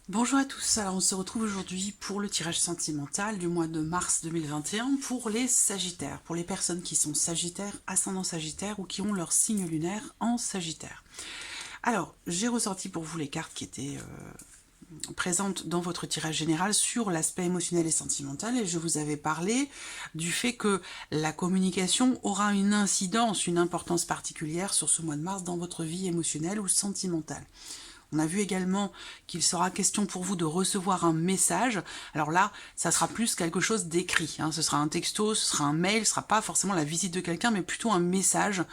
Bonjour à tous, alors on se retrouve aujourd'hui pour le tirage sentimental du mois de mars 2021 pour les Sagittaires, pour les personnes qui sont Sagittaires, ascendant Sagittaire ou qui ont leur signe lunaire en Sagittaire. Alors, j'ai ressorti pour vous les cartes qui étaient présentes dans votre tirage général sur l'aspect émotionnel et sentimental et je vous avais parlé du fait que la communication aura une incidence, une importance particulière sur ce mois de mars dans votre vie émotionnelle ou sentimentale. On a vu également qu'il sera question pour vous de recevoir un message. Alors là, ça sera plus quelque chose d'écrit. Ce sera un texto, ce sera un mail, ce ne sera pas forcément la visite de quelqu'un, mais plutôt un message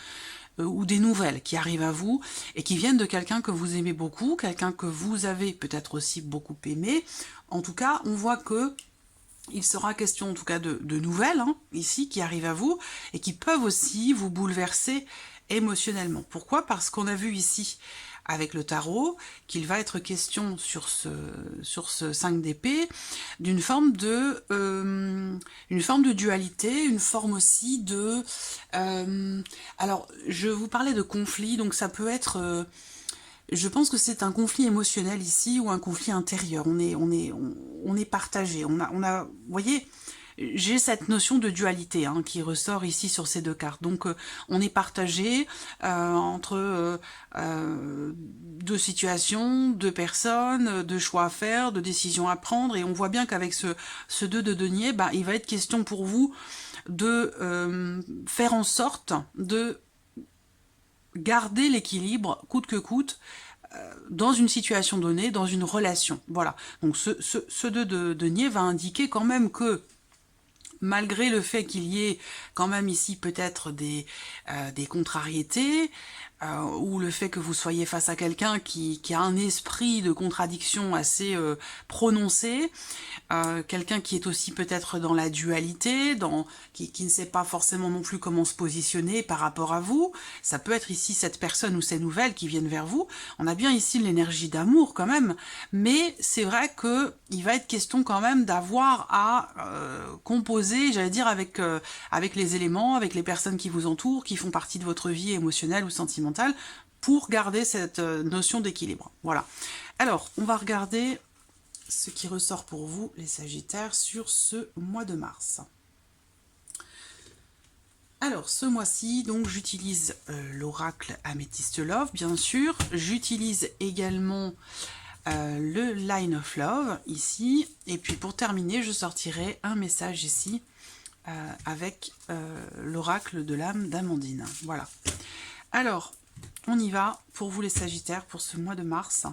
ou des nouvelles qui arrivent à vous et qui viennent de quelqu'un que vous aimez beaucoup, quelqu'un que vous avez peut-être aussi beaucoup aimé. En tout cas, on voit que il sera question en tout cas de nouvelles ici qui arrivent à vous et qui peuvent aussi vous bouleverser émotionnellement. Pourquoi? Parce qu'on a vu ici avec le tarot qu'il va être question sur ce 5 d'épée d'une forme de dualité, une forme aussi de... alors, je vous parlais de conflit, donc ça peut être... je pense que c'est un conflit émotionnel ici ou un conflit intérieur. On est partagé. Vous voyez, j'ai cette notion de dualité qui ressort ici sur ces deux cartes. Donc, on est partagé entre deux situations, deux personnes, deux choix à faire, deux décisions à prendre. Et on voit bien qu'avec ce 2 de denier, il va être question pour vous de faire en sorte de garder l'équilibre coûte que coûte dans une situation donnée, dans une relation. Voilà. Donc ce 2 de denier va indiquer quand même que malgré le fait qu'il y ait quand même ici peut-être des contrariétés, ou le fait que vous soyez face à quelqu'un qui a un esprit de contradiction assez prononcé, quelqu'un qui est aussi peut-être dans la dualité, qui ne sait pas forcément non plus comment se positionner par rapport à vous. Ça peut être ici cette personne ou ces nouvelles qui viennent vers vous. On a bien ici l'énergie d'amour quand même, mais c'est vrai qu'il va être question quand même d'avoir à composer, j'allais dire, avec les éléments, avec les personnes qui vous entourent, qui font partie de votre vie émotionnelle ou sentimentale, pour garder cette notion d'équilibre. Voilà. Alors, on va regarder ce qui ressort pour vous, les Sagittaires, sur ce mois de mars. Alors, ce mois-ci, donc j'utilise l'oracle Amethyst Love, bien sûr. J'utilise également le Line of Love, ici. Et puis, pour terminer, je sortirai un message ici avec l'oracle de l'âme d'Amandine. Voilà. Alors, on y va pour vous, les Sagittaires, pour ce mois de mars.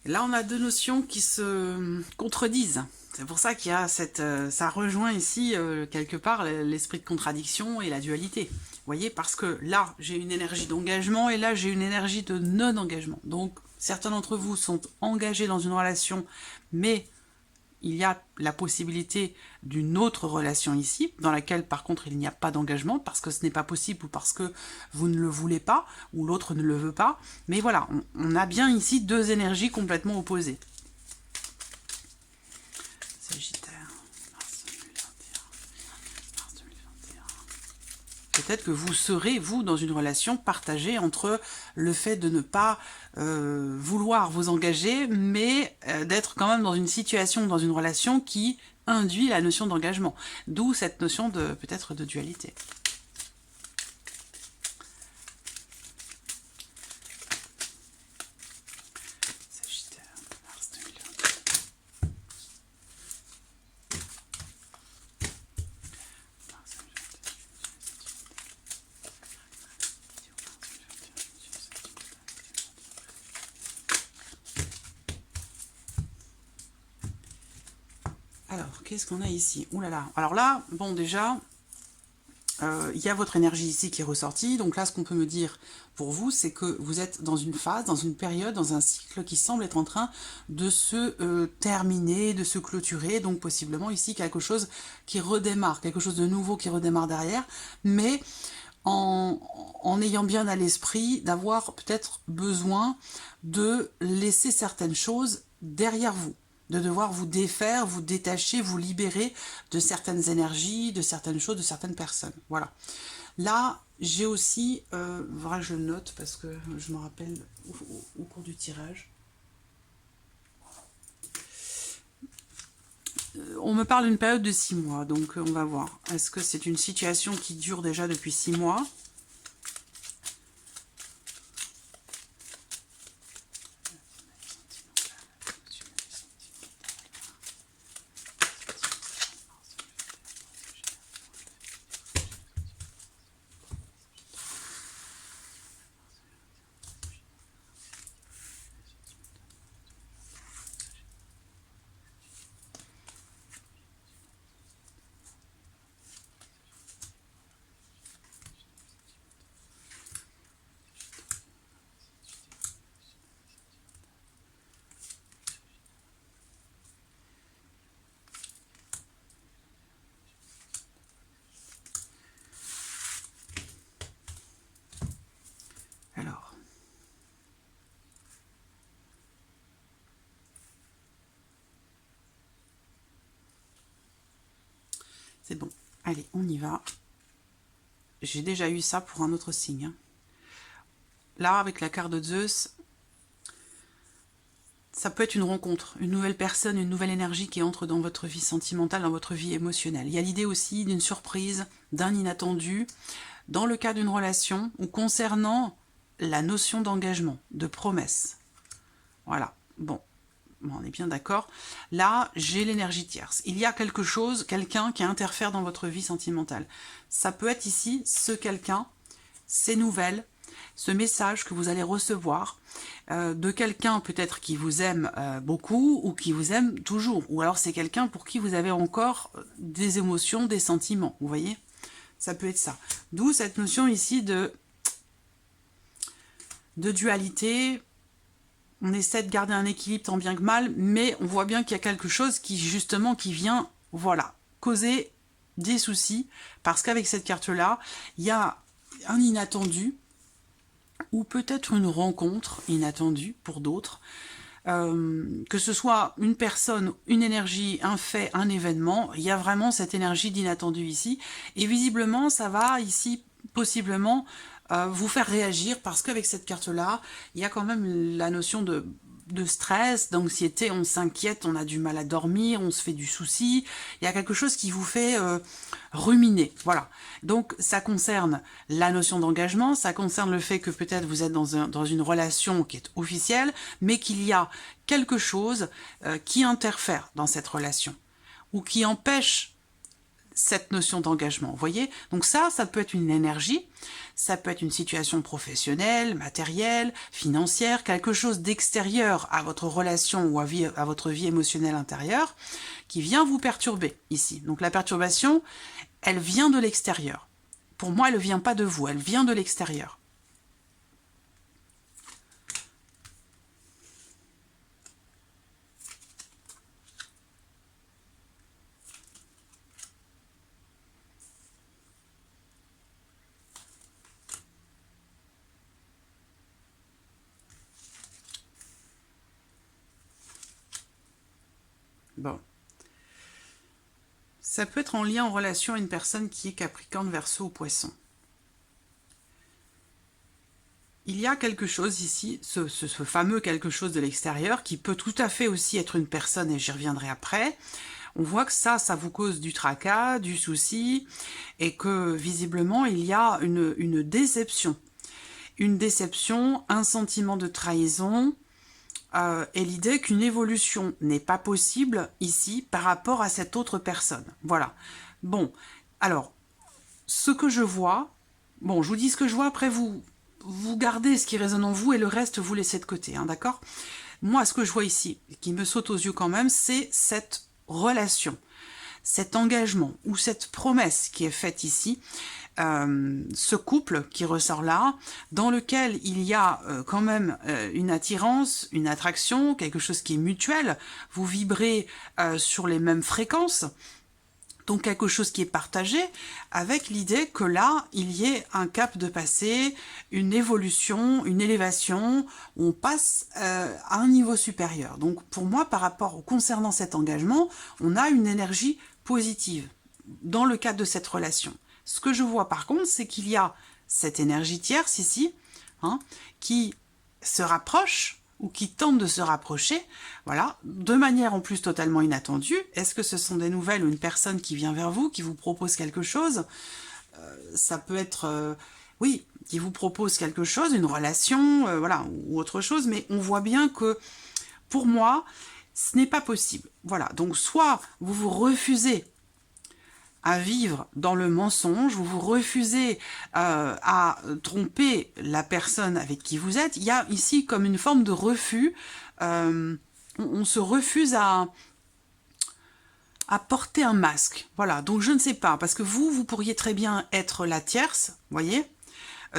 Là, on a deux notions qui se contredisent. C'est pour ça qu'il y a ça rejoint ici, quelque part, l'esprit de contradiction et la dualité. Vous voyez, parce que là, j'ai une énergie d'engagement et là, j'ai une énergie de non-engagement. Donc, certains d'entre vous sont engagés dans une relation, mais il y a la possibilité d'une autre relation ici, dans laquelle par contre il n'y a pas d'engagement, parce que ce n'est pas possible ou parce que vous ne le voulez pas, ou l'autre ne le veut pas. Mais voilà, on a bien ici deux énergies complètement opposées. Sagittaire, mars 2021. Mars 2021. Peut-être que vous serez, vous, dans une relation partagée entre le fait de ne pas vouloir vous engager, mais d'être quand même dans une situation, dans une relation qui induit la notion d'engagement. D'où cette notion de peut-être de dualité. Sagittaire, mars 2021. qu'est-ce qu'on a ici? Ouh là là. Alors là, bon, déjà, il y a votre énergie ici qui est ressortie. Donc là, ce qu'on peut me dire pour vous, c'est que vous êtes dans une phase, dans une période, dans un cycle qui semble être en train de se terminer, de se clôturer. Donc possiblement ici quelque chose qui redémarre, quelque chose de nouveau qui redémarre derrière. Mais en ayant bien à l'esprit d'avoir peut-être besoin de laisser certaines choses derrière vous, de devoir vous défaire, vous détacher, vous libérer de certaines énergies, de certaines choses, de certaines personnes. Voilà. Là, j'ai aussi, voilà, je le note parce que je me rappelle au cours du tirage. On me parle d'une période de 6 mois, donc on va voir. Est-ce que c'est une situation qui dure déjà depuis 6 mois ? Alors, c'est bon. Allez, on y va. J'ai déjà eu ça pour un autre signe. Hein. Là, avec la carte de Zeus, ça peut être une rencontre, une nouvelle personne, une nouvelle énergie qui entre dans votre vie sentimentale, dans votre vie émotionnelle. Il y a l'idée aussi d'une surprise, d'un inattendu, dans le cas d'une relation ou concernant la notion d'engagement, de promesse. Voilà, bon, on est bien d'accord. Là, j'ai l'énergie tierce. Il y a quelque chose, quelqu'un qui interfère dans votre vie sentimentale. Ça peut être ici, ce quelqu'un, ces nouvelles, ce message que vous allez recevoir de quelqu'un peut-être qui vous aime beaucoup ou qui vous aime toujours. Ou alors c'est quelqu'un pour qui vous avez encore des émotions, des sentiments. Vous voyez ? Ça peut être ça. D'où cette notion ici de dualité. On essaie de garder un équilibre tant bien que mal, mais on voit bien qu'il y a quelque chose qui justement qui vient, voilà, causer des soucis. Parce qu'avec cette carte-là, il y a un inattendu ou peut-être une rencontre inattendue pour d'autres, que ce soit une personne, une énergie, un fait, un événement, il y a vraiment cette énergie d'inattendu ici, et visiblement ça va ici possiblement vous faire réagir, parce qu'avec cette carte-là, il y a quand même la notion de stress, d'anxiété, on s'inquiète, on a du mal à dormir, on se fait du souci, il y a quelque chose qui vous fait ruminer, voilà. Donc ça concerne la notion d'engagement, ça concerne le fait que peut-être vous êtes dans une relation qui est officielle, mais qu'il y a quelque chose qui interfère dans cette relation, ou qui empêche cette notion d'engagement, vous voyez? Donc ça peut être une énergie, ça peut être une situation professionnelle, matérielle, financière, quelque chose d'extérieur à votre relation ou à votre vie émotionnelle intérieure qui vient vous perturber ici. Donc la perturbation, elle vient de l'extérieur. Pour moi, elle ne vient pas de vous, elle vient de l'extérieur. Bon. Ça peut être en lien, en relation à une personne qui est Capricorne, Verseau ou Poisson. Il y a quelque chose ici, ce fameux quelque chose de l'extérieur, qui peut tout à fait aussi être une personne, et j'y reviendrai après. On voit que ça vous cause du tracas, du souci, et que visiblement il y a une déception. Une déception, un sentiment de trahison, et l'idée qu'une évolution n'est pas possible ici par rapport à cette autre personne. Voilà. Bon, alors, ce que je vois, bon, je vous dis ce que je vois, après vous gardez ce qui résonne en vous et le reste vous laissez de côté, hein, d'accord? Moi, ce que je vois ici, qui me saute aux yeux quand même, c'est cette relation. cet engagement ou cette promesse qui est faite ici, ce couple qui ressort là, dans lequel il y a quand même une attirance, une attraction, quelque chose qui est mutuel, vous vibrez sur les mêmes fréquences, donc quelque chose qui est partagé, avec l'idée que là, il y ait un cap de passé, une évolution, une élévation, où on passe à un niveau supérieur. Donc pour moi, concernant cet engagement, on a une énergie positive dans le cadre de cette relation. Ce que je vois par contre, c'est qu'il y a cette énergie tierce ici, hein, qui se rapproche, ou qui tentent de se rapprocher, voilà, de manière en plus totalement inattendue. Est-ce que ce sont des nouvelles ou une personne qui vient vers vous, qui vous propose quelque chose? Ça peut être, oui, qui vous propose quelque chose, une relation, voilà, ou autre chose, mais on voit bien que, pour moi, ce n'est pas possible. Voilà, donc soit vous vous refusez à vivre dans le mensonge, vous vous refusez à tromper la personne avec qui vous êtes. Il y a ici comme une forme de refus, on se refuse à porter un masque. Voilà, donc je ne sais pas, parce que vous pourriez très bien être la tierce, voyez,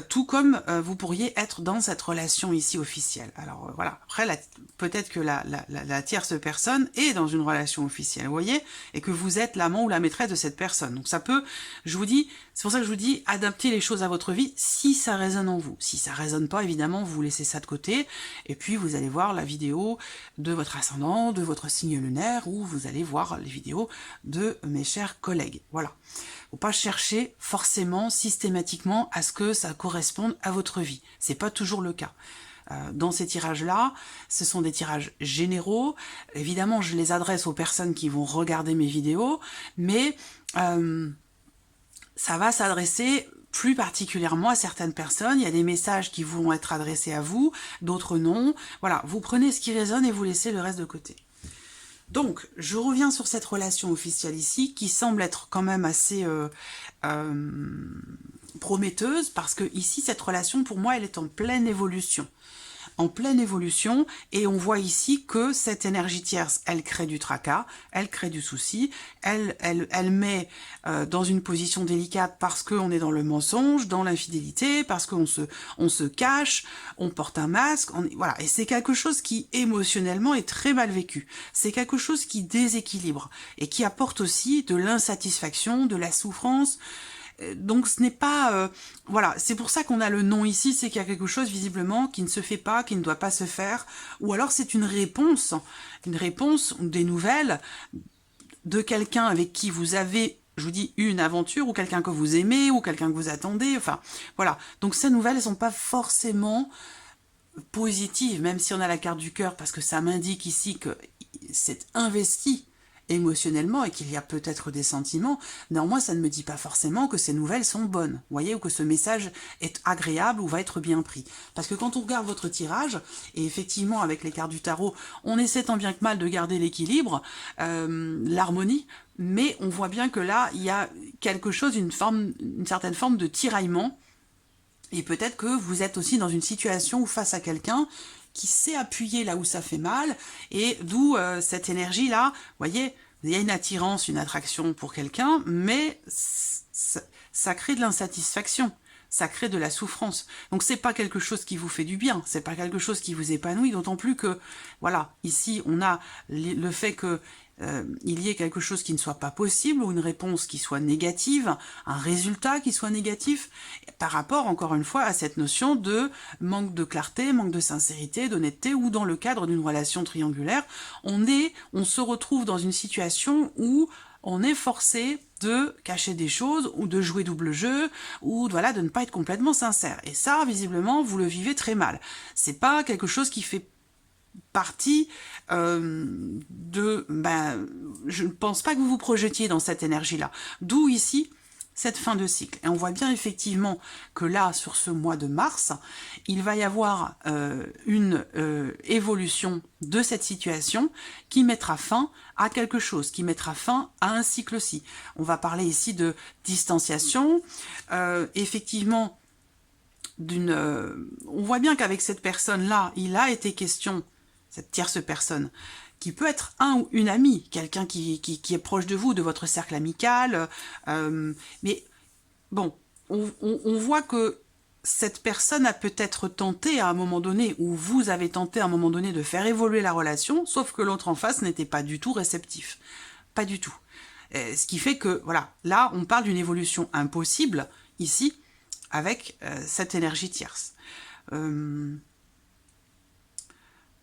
tout comme vous pourriez être dans cette relation ici officielle. Alors voilà, après peut-être que la tierce personne est dans une relation officielle, vous voyez, et que vous êtes l'amant ou la maîtresse de cette personne. Donc ça peut, je vous dis, c'est pour ça que je vous dis, adaptez les choses à votre vie si ça résonne en vous. Si ça résonne pas, évidemment, vous laissez ça de côté, et puis vous allez voir la vidéo de votre ascendant, de votre signe lunaire, ou vous allez voir les vidéos de mes chers collègues. Voilà. Faut pas chercher forcément, systématiquement, à ce que ça corresponde à votre vie. C'est pas toujours le cas. Dans ces tirages-là, ce sont des tirages généraux. Évidemment, je les adresse aux personnes qui vont regarder mes vidéos, mais ça va s'adresser plus particulièrement à certaines personnes. Il y a des messages qui vont être adressés à vous, d'autres non. Voilà, vous prenez ce qui résonne et vous laissez le reste de côté. Donc, je reviens sur cette relation officielle ici, qui semble être quand même assez prometteuse, parce que ici, cette relation, pour moi, elle est en pleine évolution. En pleine évolution, et on voit ici que cette énergie tierce, elle crée du tracas, elle crée du souci, elle met dans une position délicate parce qu'on est dans le mensonge, dans l'infidélité, parce qu'on se cache, on porte un masque, voilà. Et c'est quelque chose qui émotionnellement est très mal vécu. C'est quelque chose qui déséquilibre et qui apporte aussi de l'insatisfaction, de la souffrance. Donc ce n'est pas... voilà, c'est pour ça qu'on a le non ici, c'est qu'il y a quelque chose visiblement qui ne se fait pas, qui ne doit pas se faire, ou alors c'est une réponse ou des nouvelles de quelqu'un avec qui vous avez, je vous dis, eu une aventure, ou quelqu'un que vous aimez, ou quelqu'un que vous attendez, enfin, voilà. Donc ces nouvelles, elles sont pas forcément positives, même si on a la carte du cœur, parce que ça m'indique ici que c'est investi émotionnellement et qu'il y a peut-être des sentiments. Néanmoins, ça ne me dit pas forcément que ces nouvelles sont bonnes, voyez, ou que ce message est agréable ou va être bien pris. Parce que quand on regarde votre tirage, et effectivement avec les cartes du tarot, on essaie tant bien que mal de garder l'équilibre, l'harmonie, mais on voit bien que là, il y a quelque chose, une certaine forme de tiraillement, et peut-être que vous êtes aussi dans une situation où face à quelqu'un qui sait appuyer là où ça fait mal, et d'où cette énergie-là, vous voyez, il y a une attirance, une attraction pour quelqu'un, mais ça crée de l'insatisfaction, ça crée de la souffrance. Donc c'est pas quelque chose qui vous fait du bien, c'est pas quelque chose qui vous épanouit, d'autant plus que, voilà, ici on a le fait que il y ait quelque chose qui ne soit pas possible, ou une réponse qui soit négative, un résultat qui soit négatif, par rapport, encore une fois, à cette notion de manque de clarté, manque de sincérité, d'honnêteté, ou dans le cadre d'une relation triangulaire, on se retrouve dans une situation où on est forcé de cacher des choses, ou de jouer double jeu, ou voilà, de ne pas être complètement sincère. Et ça, visiblement, vous le vivez très mal. C'est pas quelque chose qui fait partie je ne pense pas que vous vous projetiez dans cette énergie-là. D'où ici, cette fin de cycle. Et on voit bien effectivement que là, sur ce mois de mars, il va y avoir une évolution de cette situation qui mettra fin à quelque chose, qui mettra fin à un cycle aussi. On va parler ici de distanciation, effectivement, on voit bien qu'avec cette personne-là, il a été question, cette tierce personne, qui peut être un ou une amie, quelqu'un qui est proche de vous, de votre cercle amical. Mais bon, on voit que cette personne a peut-être tenté à un moment donné, ou vous avez tenté à un moment donné de faire évoluer la relation, sauf que l'autre en face n'était pas du tout réceptif. Pas du tout. Ce qui fait que, voilà, là, on parle d'une évolution impossible, ici, avec cette énergie tierce.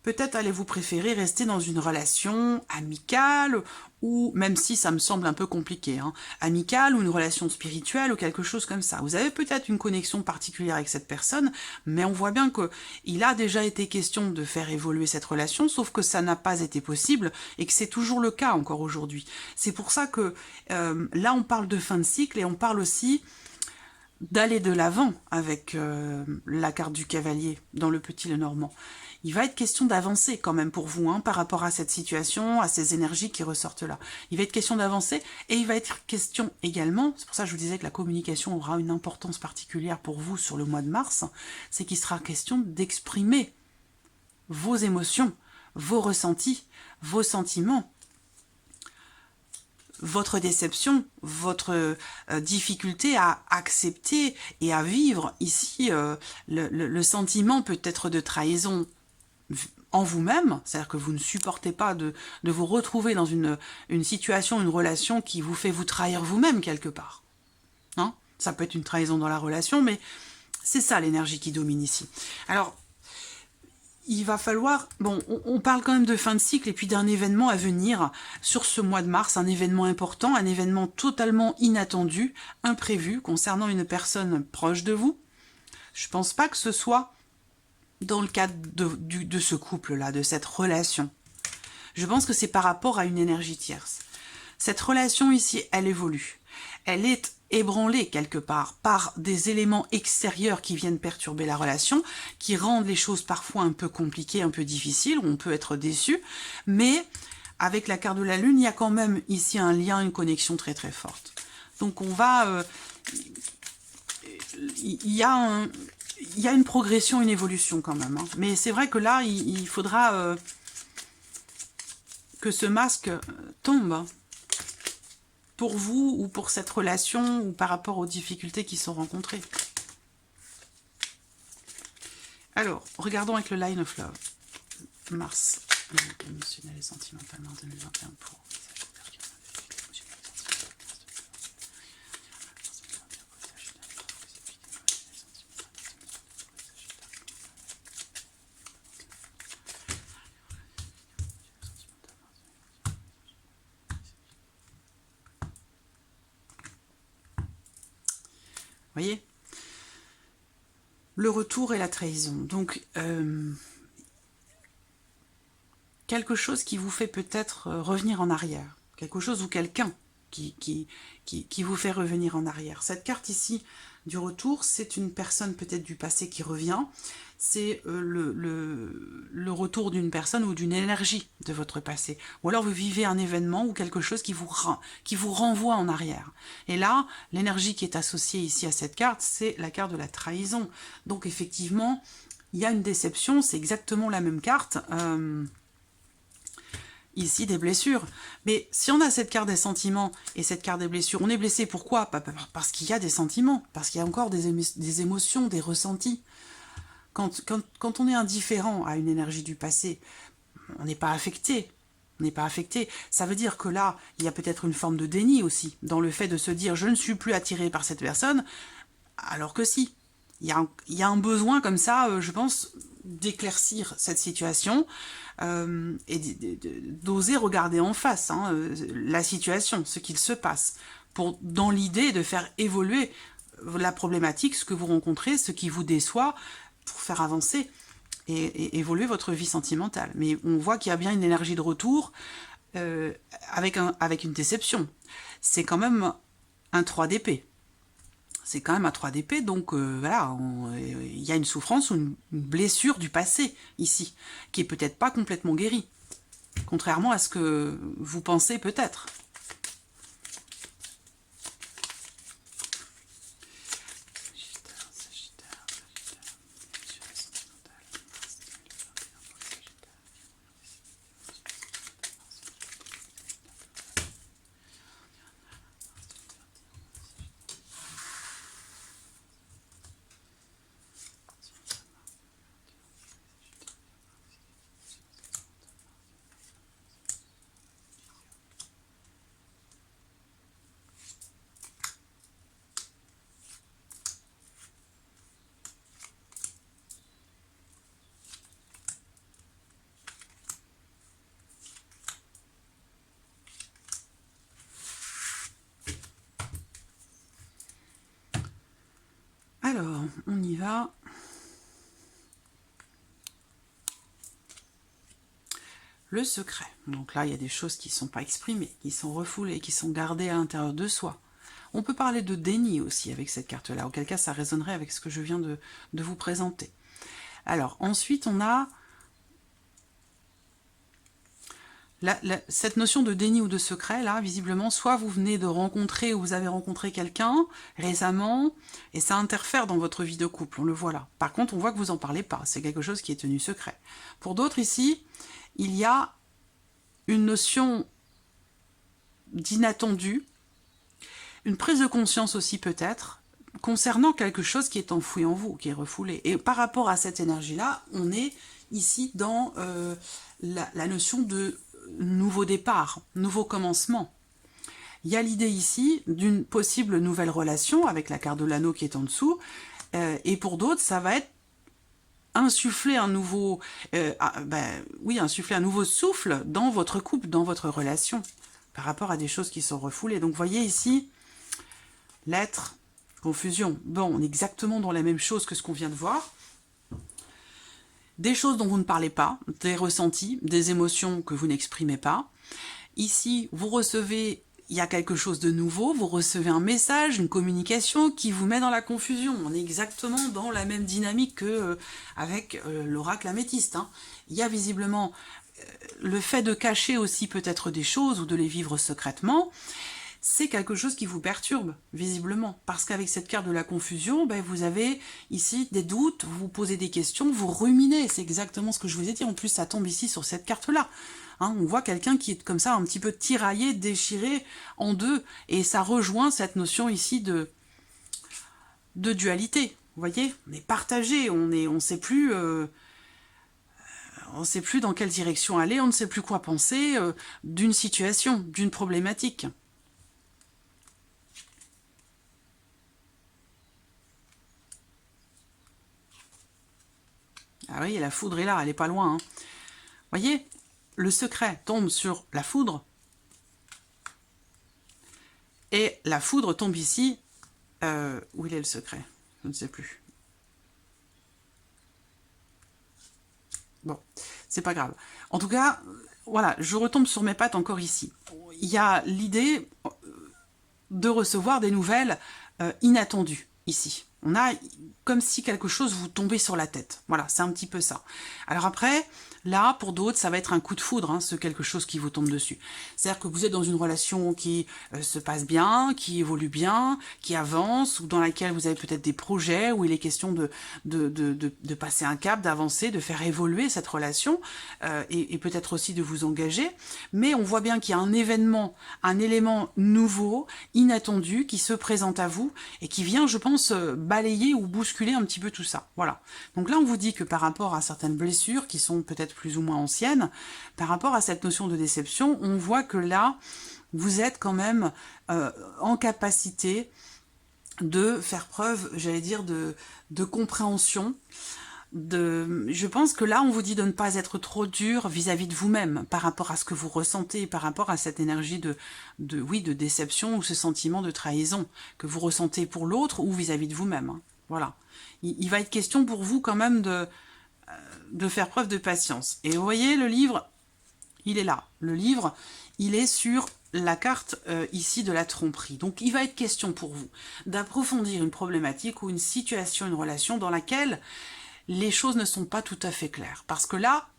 Peut-être allez-vous préférer rester dans une relation amicale, ou même si ça me semble un peu compliqué, hein, amicale ou une relation spirituelle ou quelque chose comme ça. Vous avez peut-être une connexion particulière avec cette personne, mais on voit bien qu'il a déjà été question de faire évoluer cette relation, sauf que ça n'a pas été possible et que c'est toujours le cas encore aujourd'hui. C'est pour ça que là on parle de fin de cycle et on parle aussi d'aller de l'avant avec la carte du cavalier dans le Petit Lenormand. Il va être question d'avancer quand même pour vous, hein, par rapport à cette situation, à ces énergies qui ressortent là. Il va être question d'avancer et il va être question également, c'est pour ça que je vous disais que la communication aura une importance particulière pour vous sur le mois de mars, c'est qu'il sera question d'exprimer vos émotions, vos ressentis, vos sentiments, votre déception, votre difficulté à accepter et à vivre ici le sentiment peut-être de trahison en vous-même, c'est-à-dire que vous ne supportez pas de vous retrouver dans une situation, une relation qui vous fait vous trahir vous-même quelque part. Hein, ça peut être une trahison dans la relation, mais c'est ça l'énergie qui domine ici. Alors, il va falloir... Bon, on parle quand même de fin de cycle et puis d'un événement à venir sur ce mois de mars, un événement important, un événement totalement inattendu, imprévu, concernant une personne proche de vous. Je ne pense pas que ce soit dans le cadre de ce couple-là, de cette relation. Je pense que c'est par rapport à une énergie tierce. Cette relation ici, elle évolue. Elle est ébranlée quelque part par des éléments extérieurs qui viennent perturber la relation, qui rendent les choses parfois un peu compliquées, un peu difficiles, où on peut être déçu, mais avec la carte de la Lune, il y a quand même ici un lien, une connexion très très forte. Donc on va... il y a une progression, une évolution quand même. Hein. Mais c'est vrai que là, il faudra que ce masque tombe pour vous ou pour cette relation ou par rapport aux difficultés qui sont rencontrées. Alors, regardons avec le Line of Love. Mars, émotionnel et sentimentalement 2021 pour... Voyez, le retour et la trahison. Donc, quelque chose qui vous fait peut-être revenir en arrière. Quelque chose ou quelqu'un qui vous fait revenir en arrière. Cette carte ici du retour, c'est une personne peut-être du passé qui revient. C'est le retour d'une personne ou d'une énergie de votre passé. Ou alors vous vivez un événement ou quelque chose qui vous renvoie en arrière. Et là, l'énergie qui est associée ici à cette carte, c'est la carte de la trahison. Donc effectivement, il y a une déception, c'est exactement la même carte. Ici, des blessures. Mais si on a cette carte des sentiments et cette carte des blessures, on est blessé, pourquoi? Parce qu'il y a des sentiments, parce qu'il y a encore des émotions, des ressentis. Quand on est indifférent à une énergie du passé, on n'est pas affecté. On n'est pas affecté. Ça veut dire que là, il y a peut-être une forme de déni aussi, dans le fait de se dire « je ne suis plus attiré par cette personne », alors que si. Il y a un besoin comme ça, je pense, d'éclaircir cette situation et d'oser regarder en face la situation, ce qu'il se passe, dans l'idée de faire évoluer la problématique, ce que vous rencontrez, ce qui vous déçoit, pour faire avancer et évoluer votre vie sentimentale. Mais on voit qu'il y a bien une énergie de retour avec une déception. C'est quand même un 3 d'épée. C'est quand même un 3 d'épée, donc voilà, il y a une souffrance ou une blessure du passé, ici, qui est peut-être pas complètement guérie, contrairement à ce que vous pensez peut-être. Alors, on y va. Le secret. Donc là, il y a des choses qui ne sont pas exprimées, qui sont refoulées, qui sont gardées à l'intérieur de soi. On peut parler de déni aussi avec cette carte-là, auquel cas ça résonnerait avec ce que je viens de vous présenter. Alors, ensuite, on a cette notion de déni ou de secret, là, visiblement, soit vous venez de rencontrer ou vous avez rencontré quelqu'un récemment, et ça interfère dans votre vie de couple, on le voit là. Par contre, on voit que vous n'en parlez pas, c'est quelque chose qui est tenu secret. Pour d'autres ici, il y a une notion d'inattendu, une prise de conscience aussi peut-être, concernant quelque chose qui est enfoui en vous, qui est refoulé. Et par rapport à cette énergie-là, on est ici dans la notion de nouveau départ, nouveau commencement. Il y a l'idée ici d'une possible nouvelle relation, avec la carte de l'anneau qui est en dessous, et pour d'autres, ça va être insuffler un nouveau, insuffler un nouveau souffle dans votre couple, dans votre relation, par rapport à des choses qui sont refoulées. Donc, vous voyez ici, l'être, confusion. Bon, on est exactement dans la même chose que ce qu'on vient de voir. Des choses dont vous ne parlez pas, des ressentis, des émotions que vous n'exprimez pas. Ici, vous recevez, il y a quelque chose de nouveau, vous recevez un message, une communication qui vous met dans la confusion. On est exactement dans la même dynamique que avec l'oracle améthyste. Hein. Il y a visiblement le fait de cacher aussi peut-être des choses ou de les vivre secrètement. C'est quelque chose qui vous perturbe, visiblement. Parce qu'avec cette carte de la confusion, vous avez ici des doutes, vous vous posez des questions, vous ruminez. C'est exactement ce que je vous ai dit. En plus, ça tombe ici sur cette carte-là. Hein, on voit quelqu'un qui est comme ça, un petit peu tiraillé, déchiré en deux. Et ça rejoint cette notion ici de dualité. Vous voyez, on est partagé, on sait plus... on ne sait plus dans quelle direction aller, on ne sait plus quoi penser d'une situation, d'une problématique. Ah oui, la foudre est là, elle n'est pas loin. Hein. Voyez, le secret tombe sur la foudre. Et la foudre tombe ici. Où il est le secret? Je ne sais plus. Bon, c'est pas grave. En tout cas, voilà, je retombe sur mes pattes encore ici. Il y a l'idée de recevoir des nouvelles inattendues ici. On a comme si quelque chose vous tombait sur la tête. Voilà, c'est un petit peu ça. Alors après, là, pour d'autres, ça va être un coup de foudre, hein, ce quelque chose qui vous tombe dessus. C'est-à-dire que vous êtes dans une relation qui se passe bien, qui évolue bien, qui avance, ou dans laquelle vous avez peut-être des projets, où il est question de passer un cap, d'avancer, de faire évoluer cette relation, et peut-être aussi de vous engager. Mais on voit bien qu'il y a un événement, un élément nouveau, inattendu, qui se présente à vous, et qui vient, je pense, balayer ou bousculer un petit peu tout ça. Voilà. Donc là, on vous dit que par rapport à certaines blessures qui sont peut-être plus ou moins anciennes, par rapport à cette notion de déception, on voit que là, vous êtes quand même en capacité de faire preuve, j'allais dire, de compréhension. Je pense que là, on vous dit de ne pas être trop dur vis-à-vis de vous-même, par rapport à ce que vous ressentez, par rapport à cette énergie de déception ou ce sentiment de trahison que vous ressentez pour l'autre ou vis-à-vis de vous-même. Hein. Voilà. Il va être question pour vous quand même de faire preuve de patience. Et vous voyez, le livre, il est là. Le livre, il est sur la carte ici de la tromperie. Donc, il va être question pour vous d'approfondir une problématique ou une situation, une relation dans laquelle les choses ne sont pas tout à fait claires. Parce que là,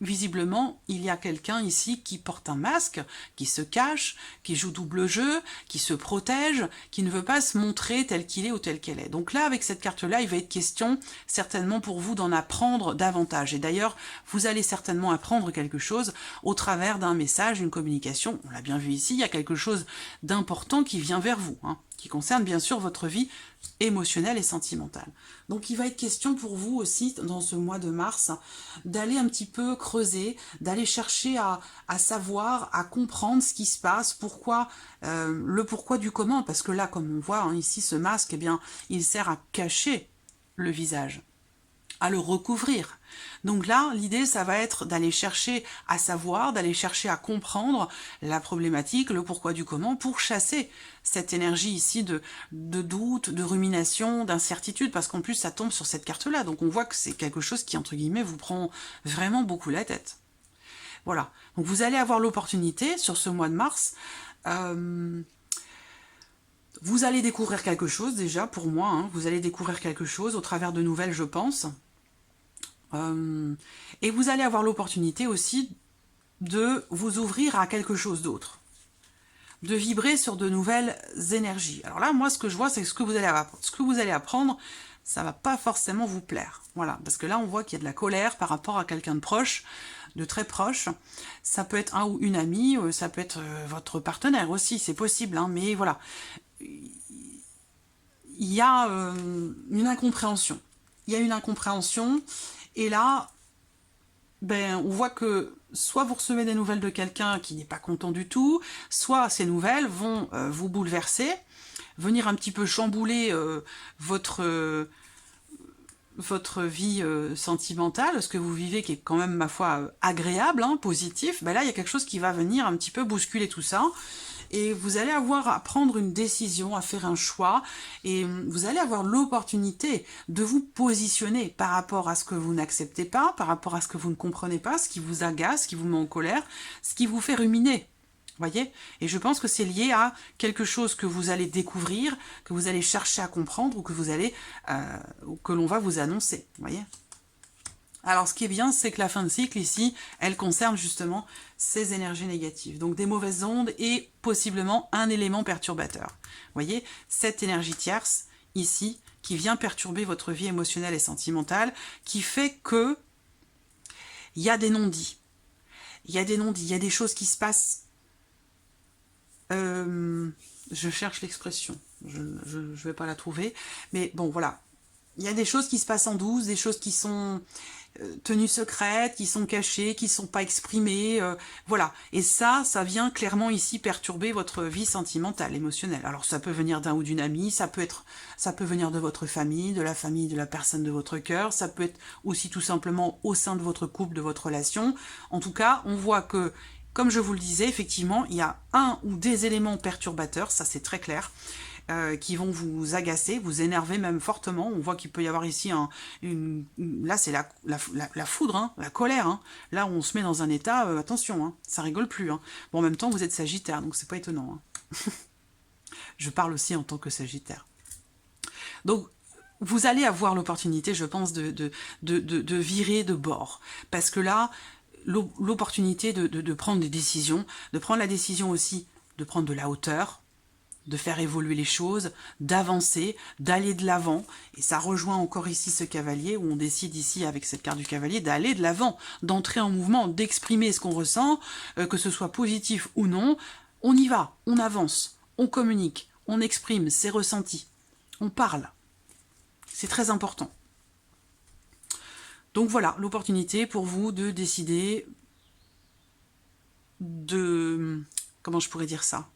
visiblement, il y a quelqu'un ici qui porte un masque, qui se cache, qui joue double jeu, qui se protège, qui ne veut pas se montrer tel qu'il est ou tel qu'elle est. Donc là, avec cette carte-là, il va être question certainement pour vous d'en apprendre davantage. Et d'ailleurs, vous allez certainement apprendre quelque chose au travers d'un message, une communication. On l'a bien vu ici, il y a quelque chose d'important qui vient vers vous, hein, qui concerne bien sûr votre vie émotionnelle et sentimentale. Donc il va être question pour vous aussi, dans ce mois de mars, d'aller un petit peu creuser, d'aller chercher à savoir, à comprendre ce qui se passe, pourquoi, le pourquoi du comment, parce que là, comme on voit hein, ici, ce masque, eh bien, il sert à cacher le visage. à le recouvrir. Donc là, l'idée, ça va être d'aller chercher à savoir, d'aller chercher à comprendre la problématique, le pourquoi du comment, pour chasser cette énergie ici de doute, de rumination, d'incertitude, parce qu'en plus, ça tombe sur cette carte-là. Donc on voit que c'est quelque chose qui, entre guillemets, vous prend vraiment beaucoup la tête. Voilà. Donc vous allez avoir l'opportunité, sur ce mois de mars, vous allez découvrir quelque chose, déjà, pour moi, hein, vous allez découvrir quelque chose au travers de nouvelles, je pense. Et vous allez avoir l'opportunité aussi de vous ouvrir à quelque chose d'autre, de vibrer sur de nouvelles énergies. Alors là, moi, ce que je vois, c'est que ce que vous allez apprendre, ça va pas forcément vous plaire. Voilà, parce que là, on voit qu'il y a de la colère par rapport à quelqu'un de proche, de très proche. Ça peut être un ou une amie, ça peut être votre partenaire aussi, c'est possible, hein, mais voilà. Il y a une incompréhension. Il y a une incompréhension. Et là, ben, on voit que soit vous recevez des nouvelles de quelqu'un qui n'est pas content du tout, soit ces nouvelles vont vous bouleverser, venir un petit peu chambouler votre vie sentimentale, ce que vous vivez qui est quand même, ma foi, agréable, hein, positif. Ben là, il y a quelque chose qui va venir un petit peu bousculer tout ça. Et vous allez avoir à prendre une décision, à faire un choix, et vous allez avoir l'opportunité de vous positionner par rapport à ce que vous n'acceptez pas, par rapport à ce que vous ne comprenez pas, ce qui vous agace, ce qui vous met en colère, ce qui vous fait ruminer. Voyez? Et je pense que c'est lié à quelque chose que vous allez découvrir, que vous allez chercher à comprendre, ou que vous allez, que l'on va vous annoncer. Voyez? Alors, ce qui est bien, c'est que la fin de cycle, ici, elle concerne justement ces énergies négatives. Donc, des mauvaises ondes et possiblement un élément perturbateur. Vous voyez, cette énergie tierce, ici, qui vient perturber votre vie émotionnelle et sentimentale, qui fait que il y a des non-dits. Il y a des non-dits, il y a des choses qui se passent. Je cherche l'expression, je ne vais pas la trouver. Mais bon, voilà. Il y a des choses qui se passent en douce, des choses qui sont tenues secrètes, qui sont cachées, qui ne sont pas exprimées, voilà. Et ça vient clairement ici perturber votre vie sentimentale, émotionnelle. Alors ça peut venir d'un ou d'une amie, ça peut venir de votre famille, de la personne de votre cœur, ça peut être aussi tout simplement au sein de votre couple, de votre relation. En tout cas, on voit que, comme je vous le disais, effectivement, il y a un ou des éléments perturbateurs, ça c'est très clair, qui vont vous agacer, vous énerver même fortement. On voit qu'il peut y avoir ici là c'est la foudre, hein, la colère. Hein. Là on se met dans un état, attention, hein, ça rigole plus. Hein. Bon, en même temps vous êtes Sagittaire, donc c'est pas étonnant. Hein. Je parle aussi en tant que Sagittaire. Donc vous allez avoir l'opportunité, je pense, de virer de bord. Parce que là, l'opportunité de prendre des décisions, de prendre la décision aussi de prendre de la hauteur, de faire évoluer les choses, d'avancer, d'aller de l'avant. Et ça rejoint encore ici ce cavalier, où on décide ici, avec cette carte du cavalier, d'aller de l'avant, d'entrer en mouvement, d'exprimer ce qu'on ressent, que ce soit positif ou non. On y va, on avance, on communique, on exprime ses ressentis, on parle. C'est très important. Donc voilà, l'opportunité pour vous de décider de... Comment je pourrais dire ça ?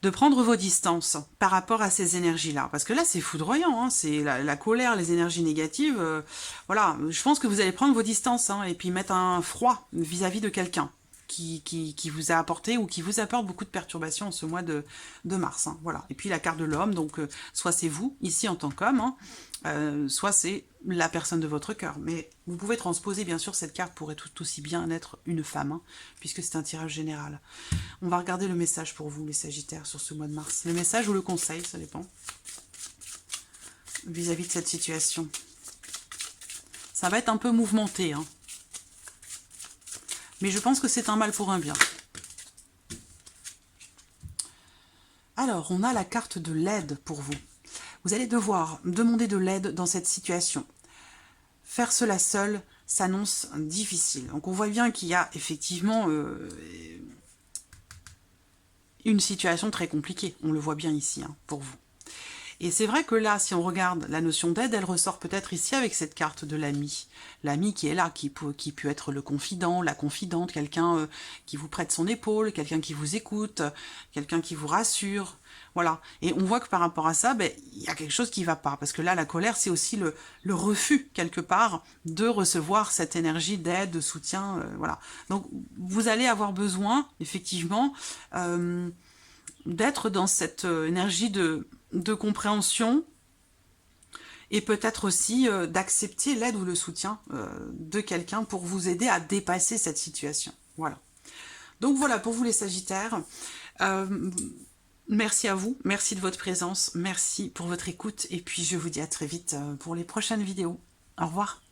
De prendre vos distances par rapport à ces énergies-là. Parce que là, c'est foudroyant, hein, c'est la colère, les énergies négatives. Voilà, je pense que vous allez prendre vos distances hein, et puis mettre un froid vis-à-vis de quelqu'un qui vous a apporté ou qui vous apporte beaucoup de perturbations en ce mois de mars. Hein, voilà. Et puis la carte de l'homme, donc soit c'est vous, ici en tant qu'homme, hein, soit c'est la personne de votre cœur. Mais vous pouvez transposer bien sûr cette carte pour tout aussi bien être une femme, hein, puisque c'est un tirage général. On va regarder le message pour vous, les Sagittaires, sur ce mois de mars. Le message ou le conseil, ça dépend, vis-à-vis de cette situation. Ça va être un peu mouvementé, hein. Mais je pense que c'est un mal pour un bien. Alors, on a la carte de l'aide pour vous. Vous allez devoir demander de l'aide dans cette situation. Faire cela seul s'annonce difficile. Donc on voit bien qu'il y a effectivement une situation très compliquée. On le voit bien ici, hein, pour vous. Et c'est vrai que là, si on regarde la notion d'aide, elle ressort peut-être ici avec cette carte de l'ami. L'ami qui est là, qui peut être le confident, la confidente, quelqu'un qui vous prête son épaule, quelqu'un qui vous écoute, quelqu'un qui vous rassure. Voilà. Et on voit que par rapport à ça, ben, il y a quelque chose qui ne va pas. Parce que là, la colère, c'est aussi le refus, quelque part, de recevoir cette énergie d'aide, de soutien. Voilà. Donc, vous allez avoir besoin, effectivement, d'être dans cette énergie de compréhension et peut-être aussi d'accepter l'aide ou le soutien de quelqu'un pour vous aider à dépasser cette situation. Voilà. Donc voilà pour vous les Sagittaires. Merci à vous, merci de votre présence, merci pour votre écoute et puis je vous dis à très vite pour les prochaines vidéos. Au revoir.